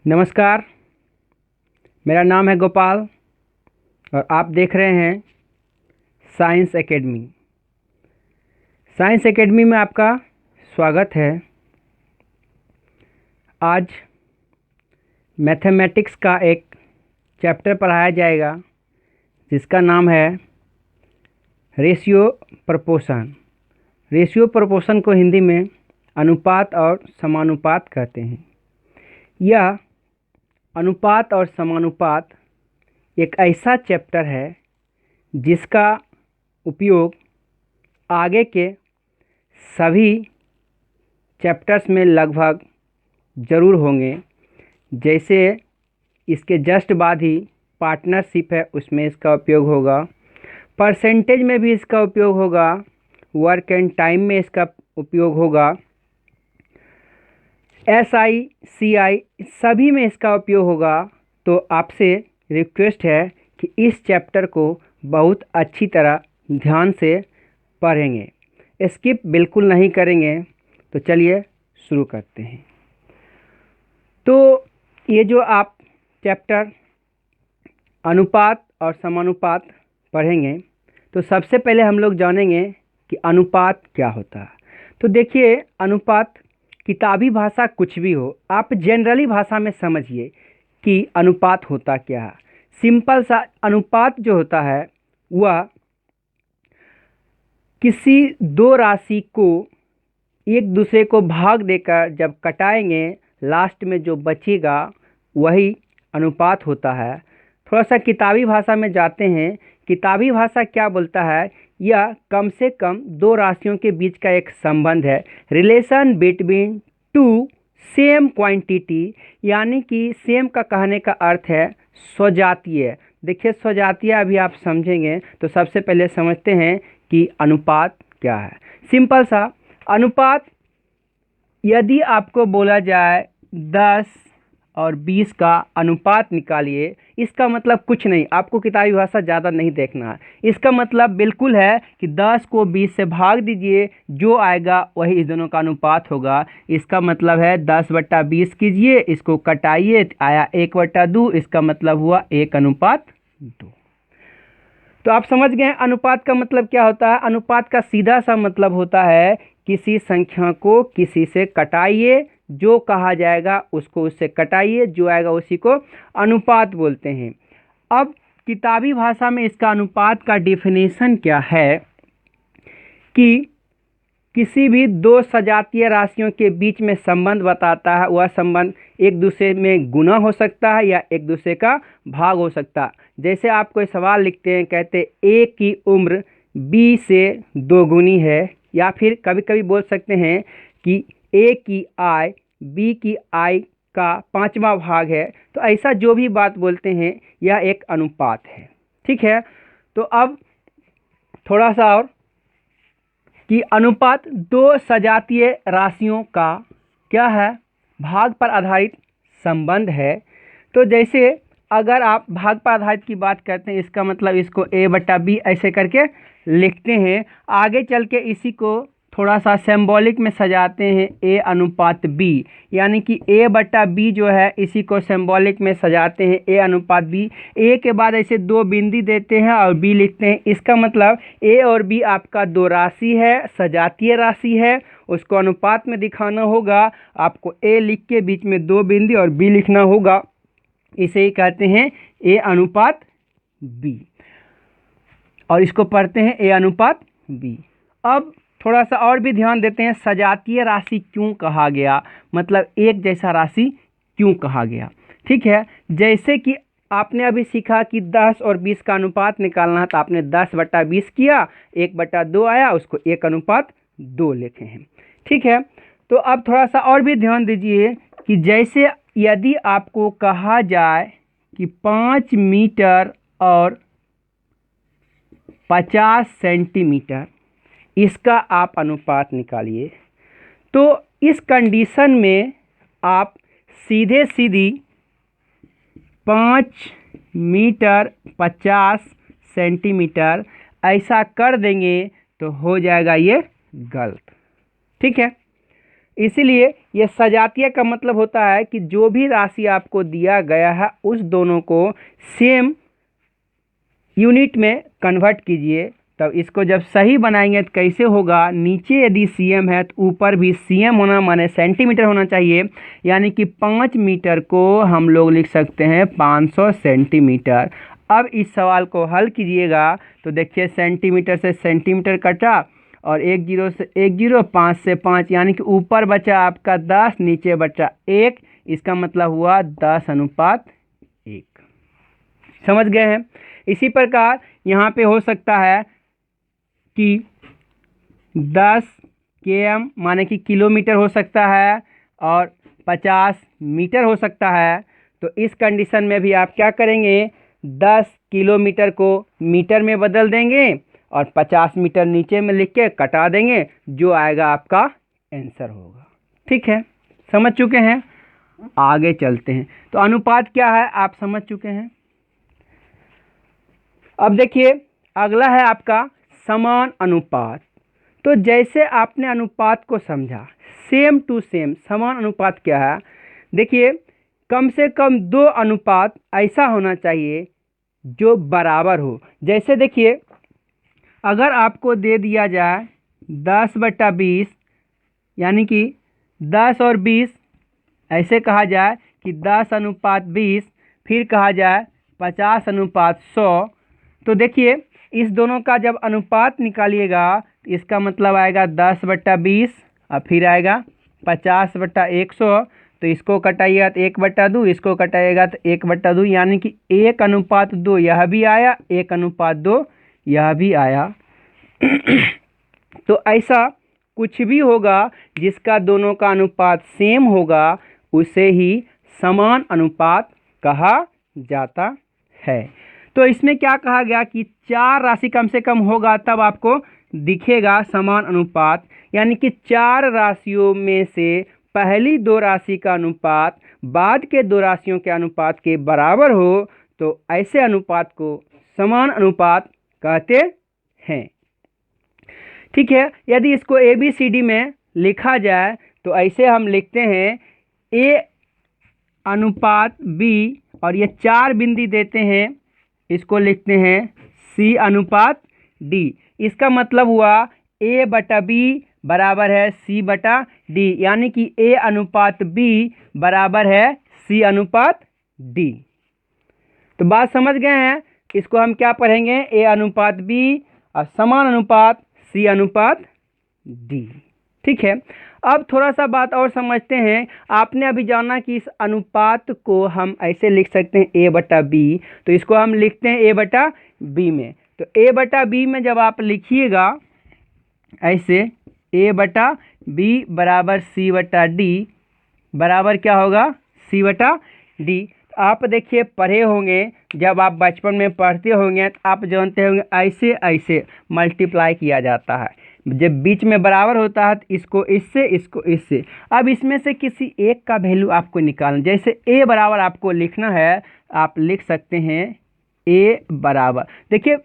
नमस्कार। मेरा नाम है गोपाल और आप देख रहे हैं साइंस एकेडमी। साइंस एकेडमी में आपका स्वागत है। आज मैथमेटिक्स का एक चैप्टर पढ़ाया जाएगा जिसका नाम है रेशियो प्रोपोर्शन। रेशियो प्रोपोर्शन को हिंदी में अनुपात और समानुपात कहते हैं। यह अनुपात और समानुपात एक ऐसा चैप्टर है जिसका उपयोग आगे के सभी चैप्टर्स में लगभग ज़रूर होंगे। जैसे इसके जस्ट बाद ही पार्टनरशिप है, उसमें इसका उपयोग होगा। परसेंटेज में भी इसका उपयोग होगा। वर्क एंड टाइम में इसका उपयोग होगा। SI, CI सभी में इसका उपयोग होगा। तो आपसे रिक्वेस्ट है कि इस चैप्टर को बहुत अच्छी तरह ध्यान से पढ़ेंगे, स्किप बिल्कुल नहीं करेंगे। तो चलिए शुरू करते हैं। तो ये जो आप चैप्टर अनुपात और समानुपात पढ़ेंगे तो सबसे पहले हम लोग जानेंगे कि अनुपात क्या होता है। तो देखिए, अनुपात किताबी भाषा कुछ भी हो, आप जनरली भाषा में समझिए कि अनुपात होता क्या है। सिंपल सा अनुपात जो होता है वह किसी दो राशि को एक दूसरे को भाग देकर जब कटाएंगे, लास्ट में जो बचेगा वही अनुपात होता है। थोड़ा सा किताबी भाषा में जाते हैं। किताबी भाषा क्या बोलता है? यह कम से कम दो राशियों के बीच का एक संबंध है, relation between two same quantity. यानी कि सेम का कहने का अर्थ है स्वजातीय। देखिए, स्वजातीय अभी आप समझेंगे। तो सबसे पहले समझते हैं कि अनुपात क्या है। सिंपल सा अनुपात, यदि आपको बोला जाए 10 और 20 का अनुपात निकालिए, इसका मतलब कुछ नहीं, आपको किताबी भाषा ज़्यादा नहीं देखना है। इसका मतलब बिल्कुल है कि 10 को 20 से भाग दीजिए, जो आएगा वही इस दोनों का अनुपात होगा। इसका मतलब है 10/20 कीजिए, इसको कटाइए, आया 1/2, इसका मतलब हुआ 1:2। तो आप समझ गए अनुपात का मतलब क्या होता है। अनुपात का सीधा सा मतलब होता है किसी संख्या को किसी से कटाइए, जो कहा जाएगा उसको उससे कटाइए, जो आएगा उसी को अनुपात बोलते हैं। अब किताबी भाषा में इसका अनुपात का डेफिनेशन क्या है कि किसी भी दो सजातीय राशियों के बीच में संबंध बताता है। वह संबंध एक दूसरे में गुना हो सकता है या एक दूसरे का भाग हो सकता है। जैसे आप कोई सवाल लिखते हैं, कहते A की उम्र B से 2 गुनी है, या फिर कभी कभी बोल सकते हैं कि A की आय B की आय का 5वां भाग है। तो ऐसा जो भी बात बोलते हैं यह एक अनुपात है। ठीक है। तो अब थोड़ा सा और कि अनुपात दो सजातीय राशियों का क्या है, भाग पर आधारित संबंध है। तो जैसे अगर आप भाग पर आधारित की बात करते हैं, इसका मतलब इसको A/B ऐसे करके लिखते हैं। आगे चल के इसी को थोड़ा सा सिंबॉलिक में सजाते हैं, A/B। यानी कि A/B जो है इसी को सिंबॉलिक में सजाते हैं A/B। A के बाद ऐसे 2 बिंदी देते हैं और B लिखते हैं। इसका मतलब A और B आपका दो राशि है, सजातीय राशि है, उसको अनुपात में दिखाना होगा। आपको A लिख के बीच में 2 बिंदी और B लिखना होगा। इसे ही कहते हैं A/B, और इसको पढ़ते हैं A/B। अब थोड़ा सा और भी ध्यान देते हैं, सजातीय राशि क्यों कहा गया, मतलब एक जैसा राशि क्यों कहा गया। ठीक है। जैसे कि आपने अभी सीखा कि 10 और 20 का अनुपात निकालना है, तो आपने 10/20 किया, 1/2 आया, उसको 1:2 लिखे हैं। ठीक है। तो अब थोड़ा सा और भी ध्यान दीजिए कि जैसे यदि आपको कहा जाए कि 5 मीटर और 50 सेंटीमीटर, इसका आप अनुपात निकालिए, तो इस कंडीशन में आप सीधे सीधी 5 मीटर 50 सेंटीमीटर ऐसा कर देंगे तो हो जाएगा ये गलत। ठीक है। इसीलिए ये सजातीय का मतलब होता है कि जो भी राशि आपको दिया गया है उस दोनों को सेम यूनिट में कन्वर्ट कीजिए। तब इसको जब सही बनाएंगे तो कैसे होगा, नीचे यदि सीएम है तो ऊपर भी सीएम होना माने सेंटीमीटर होना चाहिए, यानी कि 5 मीटर को हम लोग लिख सकते हैं 500 सेंटीमीटर। अब इस सवाल को हल कीजिएगा तो देखिए सेंटीमीटर से सेंटीमीटर कटा और 1 जीरो से 1 जीरो, 5 से 5, यानी कि ऊपर बचा आपका 10, नीचे बचा 1। इसका मतलब हुआ 10:1। समझ गए हैं। इसी प्रकार यहाँ पे हो सकता है कि 10 km माने कि किलोमीटर हो सकता है और 50 मीटर हो सकता है। तो इस कंडीशन में भी आप क्या करेंगे, 10 किलोमीटर को मीटर में बदल देंगे और 50 मीटर नीचे में लिख के कटा देंगे, जो आएगा आपका आंसर होगा। ठीक है, समझ चुके हैं। आगे चलते हैं। तो अनुपात क्या है आप समझ चुके हैं। अब देखिए अगला है आपका समान अनुपात। तो जैसे आपने अनुपात को समझा, सेम टू सेम समान अनुपात क्या है, देखिए कम से कम 2 अनुपात ऐसा होना चाहिए जो बराबर हो। जैसे देखिए अगर आपको दे दिया जाए 10/20, यानी कि 10 और 20, ऐसे कहा जाए कि 10:20, फिर कहा जाए 50:100, तो देखिए इस दोनों का जब अनुपात निकालिएगा इसका मतलब आएगा 10/20 और फिर आएगा 50/100। तो इसको कटाइएगा तो 1/2, इसको कटाइएगा तो 1/2, यानी कि 1:2 यह भी आया, 1:2 यह भी आया। तो ऐसा कुछ भी होगा जिसका दोनों का अनुपात सेम होगा उसे ही समान अनुपात कहा जाता है। तो इसमें क्या कहा गया कि 4 राशि कम से कम होगा तब आपको दिखेगा समान अनुपात, यानी कि 4 राशियों में से पहली 2 राशि का अनुपात बाद के 2 राशियों के अनुपात के बराबर हो तो ऐसे अनुपात को समान अनुपात कहते हैं। ठीक है, यदि इसको ABCD में लिखा जाए तो ऐसे हम लिखते हैं A/B और ये 4 बिंदी देते हैं, इसको लिखते हैं C/D। इसका मतलब हुआ A/B बराबर है C/D, यानी कि A/B बराबर है C/D। तो बात समझ गए हैं। इसको हम क्या पढ़ेंगे, A/B और समान अनुपात C/D। ठीक है, अब थोड़ा सा बात और समझते हैं। आपने अभी जाना कि इस अनुपात को हम ऐसे लिख सकते हैं A/B, तो इसको हम लिखते हैं A/B में। तो A/B में जब आप लिखिएगा ऐसे A/B बराबर C/D बराबर क्या होगा, C/D। आप देखिए पढ़े होंगे, जब आप बचपन में पढ़ते होंगे तो आप जानते होंगे ऐसे ऐसे मल्टीप्लाई किया जाता है। जब बीच में बराबर होता है तो इसको इससे, इसको इससे। अब इसमें से किसी एक का वैल्यू आपको निकालना, जैसे A बराबर आपको लिखना है, आप लिख सकते हैं A बराबर, देखिए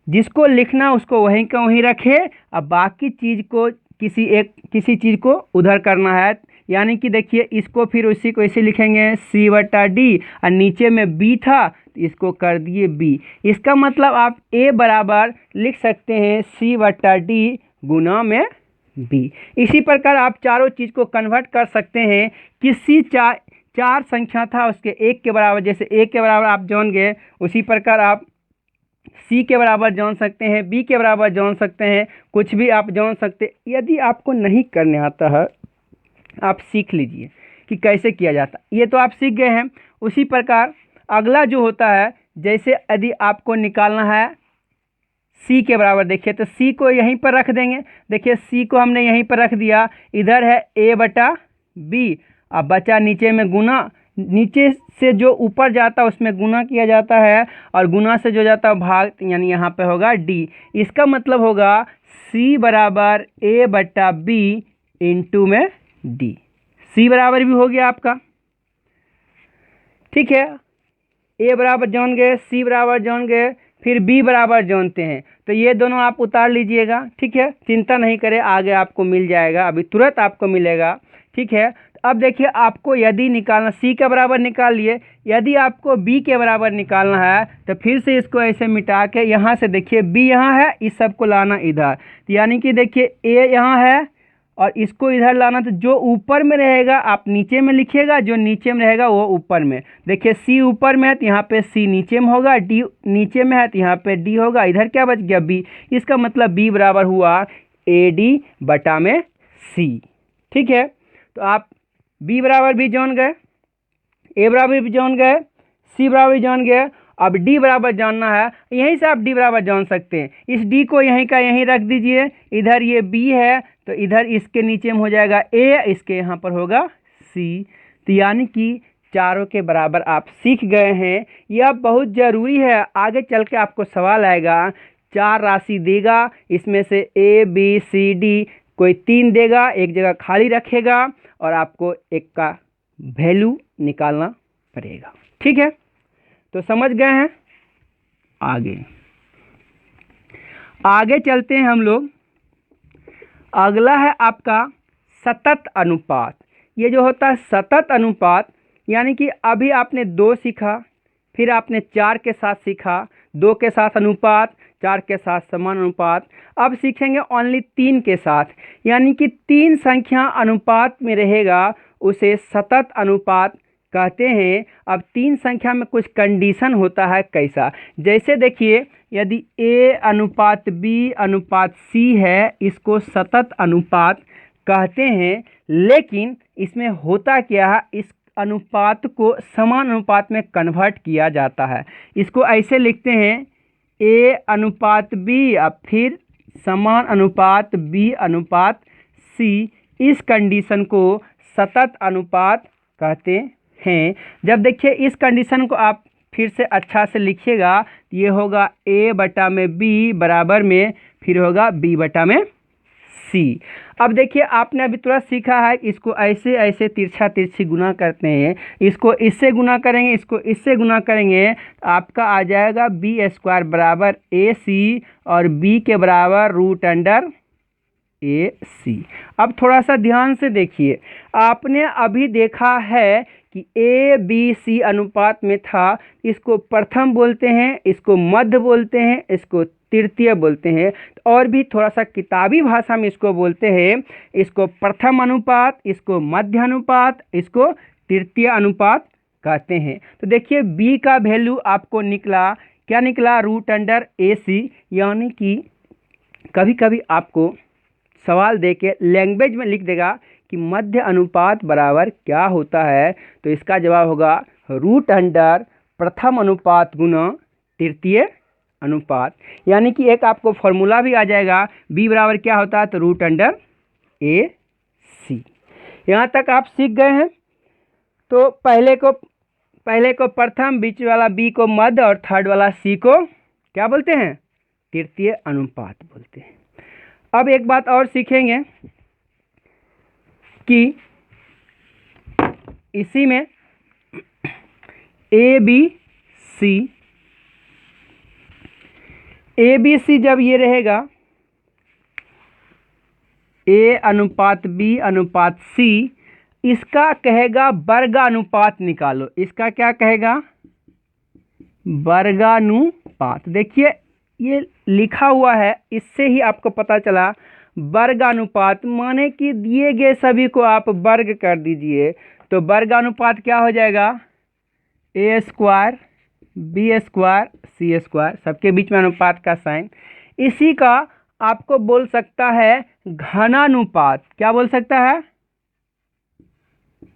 जिसको लिखना उसको वहीं का वहीं रखे, अब बाकी चीज़ को किसी चीज़ को उधर करना है। यानी कि देखिए इसको फिर उसी को इसे लिखेंगे C/D और नीचे में B था तो इसको कर दिए B। इसका मतलब आप A बराबर लिख सकते हैं C/D गुना में B। इसी प्रकार आप चारों चीज़ को कन्वर्ट कर सकते हैं। किसी चार संख्या था उसके 1 के बराबर, जैसे 1 के बराबर आप जान गए, उसी प्रकार आप C के बराबर जान सकते हैं, B के बराबर जान सकते हैं, कुछ भी आप जान सकते हैं। यदि आपको नहीं करने आता है आप सीख लीजिए कि कैसे किया जाता, ये तो आप सीख गए हैं। उसी प्रकार अगला जो होता है, जैसे यदि आपको निकालना है C के बराबर, देखिए तो C को यहीं पर रख देंगे। देखिए C को हमने यहीं पर रख दिया, इधर है A/B, अब बचा नीचे में गुना, नीचे से जो ऊपर जाता है उसमें गुना किया जाता है और गुना से जो जाता है भाग, यानी यहाँ पे होगा D। इसका मतलब होगा C बराबर A/B इंटू में D। C बराबर भी हो गया आपका। ठीक है, A बराबर जान गए, C बराबर जान गए, फिर B बराबर जानते हैं, तो ये दोनों आप उतार लीजिएगा। ठीक है, चिंता नहीं करें, आगे आपको मिल जाएगा, अभी तुरंत आपको मिलेगा। ठीक है। तो अब देखिए आपको यदि निकालना सी के बराबर निकाल लिए, यदि आपको बी के बराबर निकालना है तो फिर से इसको ऐसे मिटा के यहाँ से देखिए बी यहाँ है, इस सब को लाना इधर, तो यानी कि देखिए ए यहाँ है और इसको इधर लाना, तो जो ऊपर में रहेगा आप नीचे में लिखिएगा, जो नीचे में रहेगा वो ऊपर में। देखिए सी ऊपर में है तो यहाँ पे सी नीचे में होगा, डी नीचे में है तो यहाँ पे डी होगा, इधर क्या बच गया बी। इसका मतलब बी बराबर हुआ ए डी बटा में सी। ठीक है, तो आप बी बराबर भी जान गए, ए बराबर भी जान गए, सी बराबर भी जान गए। अब डी बराबर जानना है, यहीं से आप डी बराबर जान सकते हैं। इस डी को यहीं का यहीं रख दीजिए, इधर ये बी है तो इधर इसके नीचे में हो जाएगा ए, इसके यहाँ पर होगा सी। तो यानी कि चारों के बराबर आप सीख गए हैं। यह बहुत ज़रूरी है, आगे चल के आपको सवाल आएगा, 4 राशि देगा, इसमें से ए बी सी डी कोई 3 देगा, एक जगह खाली रखेगा और आपको एक का वैल्यू निकालना पड़ेगा। ठीक है, तो समझ गए हैं। आगे चलते हैं हम लोग। अगला है आपका सतत अनुपात। ये जो होता है सतत अनुपात, यानी कि अभी आपने 2 सीखा, फिर आपने 4 के साथ सीखा, 2 के साथ अनुपात, 4 के साथ समान अनुपात। अब सीखेंगे ओनली 3 के साथ, यानी कि 3 संख्या अनुपात में रहेगा उसे सतत अनुपात कहते हैं। अब 3 संख्या में कुछ कंडीशन होता है, कैसा, जैसे देखिए यदि ए अनुपात बी अनुपात सी है, इसको सतत अनुपात कहते हैं। लेकिन इसमें होता क्या है, इस अनुपात को समान अनुपात में कन्वर्ट किया जाता है। इसको ऐसे लिखते हैं ए अनुपात बी, अब फिर समान अनुपात बी अनुपात सी। इस कंडीशन को सतत अनुपात कहते हैं। जब देखिए इस कंडीशन को आप फिर से अच्छा से लिखिएगा, ये होगा ए बटा में बी बराबर में फिर होगा बी बटा में सी। अब देखिए आपने अभी तुरंत सीखा है, इसको ऐसे ऐसे तिरछा तिरछी गुना करते हैं, इसको इससे गुना करेंगे, इसको इससे गुना करेंगे, आपका आ जाएगा बी स्क्वायर बराबर ए सी और बी के बराबर रूट अंडर ए सी। अब थोड़ा सा ध्यान से देखिए, आपने अभी देखा है कि ए बी सी अनुपात में था, इसको प्रथम बोलते हैं, इसको मध्य बोलते हैं, इसको तृतीय बोलते हैं, और भी थोड़ा सा किताबी भाषा में इसको बोलते हैं, इसको प्रथम अनुपात, इसको मध्य अनुपात, इसको तृतीय अनुपात कहते हैं। तो देखिए बी का वैल्यू आपको निकला, क्या निकला, रूट अंडर ए सी। यानी कि कभी कभी आपको सवाल दे के लैंग्वेज में लिख देगा कि मध्य अनुपात बराबर क्या होता है, तो इसका जवाब होगा रूट अंडर प्रथम अनुपात गुना तृतीय अनुपात। यानी कि एक आपको फॉर्मूला भी आ जाएगा, बी बराबर क्या होता है, तो रूट अंडर ए सी। यहाँ तक आप सीख गए हैं। तो पहले को प्रथम, बीच वाला बी को मध्य और थर्ड वाला सी को क्या बोलते हैं, तृतीय अनुपात बोलते हैं। अब एक बात और सीखेंगे कि इसी में ए बी सी जब ये रहेगा, ए अनुपात बी अनुपात सी, इसका कहेगा वर्गानुपात निकालो। इसका क्या कहेगा, वर्गानुपात। देखिए ये लिखा हुआ है, इससे ही आपको पता चला वर्गानुपात माने कि दिए गए सभी को आप वर्ग कर दीजिए। तो वर्गानुपात क्या हो जाएगा, ए स्क्वायर बी स्क्वायर सी स्क्वायर, सबके बीच में अनुपात का साइन। इसी का आपको बोल सकता है घनानुपात। क्या बोल सकता है,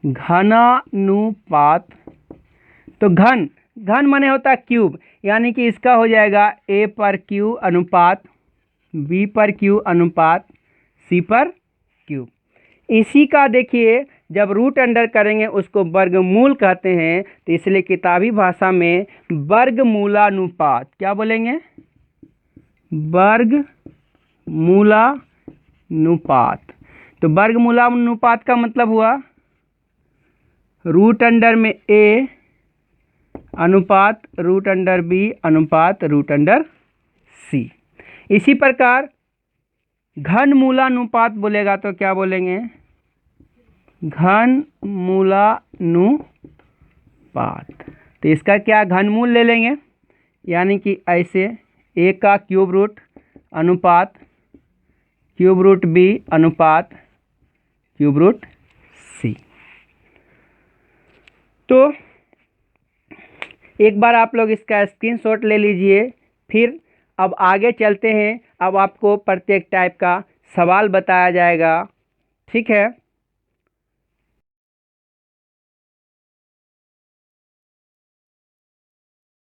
घनानुपात। तो घन माने होता है क्यूब, यानी कि इसका हो जाएगा ए पर क्यू अनुपात बी पर क्यू अनुपात सी पर क्यूब। इसी का देखिए जब रूट अंडर करेंगे उसको वर्गमूल कहते हैं, तो इसलिए किताबी भाषा में वर्गमूलानुपात, क्या बोलेंगे, वर्गमूलानुपात। तो वर्गमूलानुपात का मतलब हुआ रूट अंडर में ए अनुपात रूट अंडर बी अनुपात रूट अंडर सी। इसी प्रकार घनमूलानुपात बोलेगा तो क्या बोलेंगे, घनमूलानुपात। तो इसका क्या घनमूल ले लेंगे, यानी कि ऐसे a का क्यूब रूट अनुपात क्यूब रूट b अनुपात क्यूब रूट c। तो एक बार आप लोग इसका स्क्रीनशॉट ले लीजिए। फिर अब आगे चलते हैं। अब आपको प्रत्येक टाइप का सवाल बताया जाएगा, ठीक है।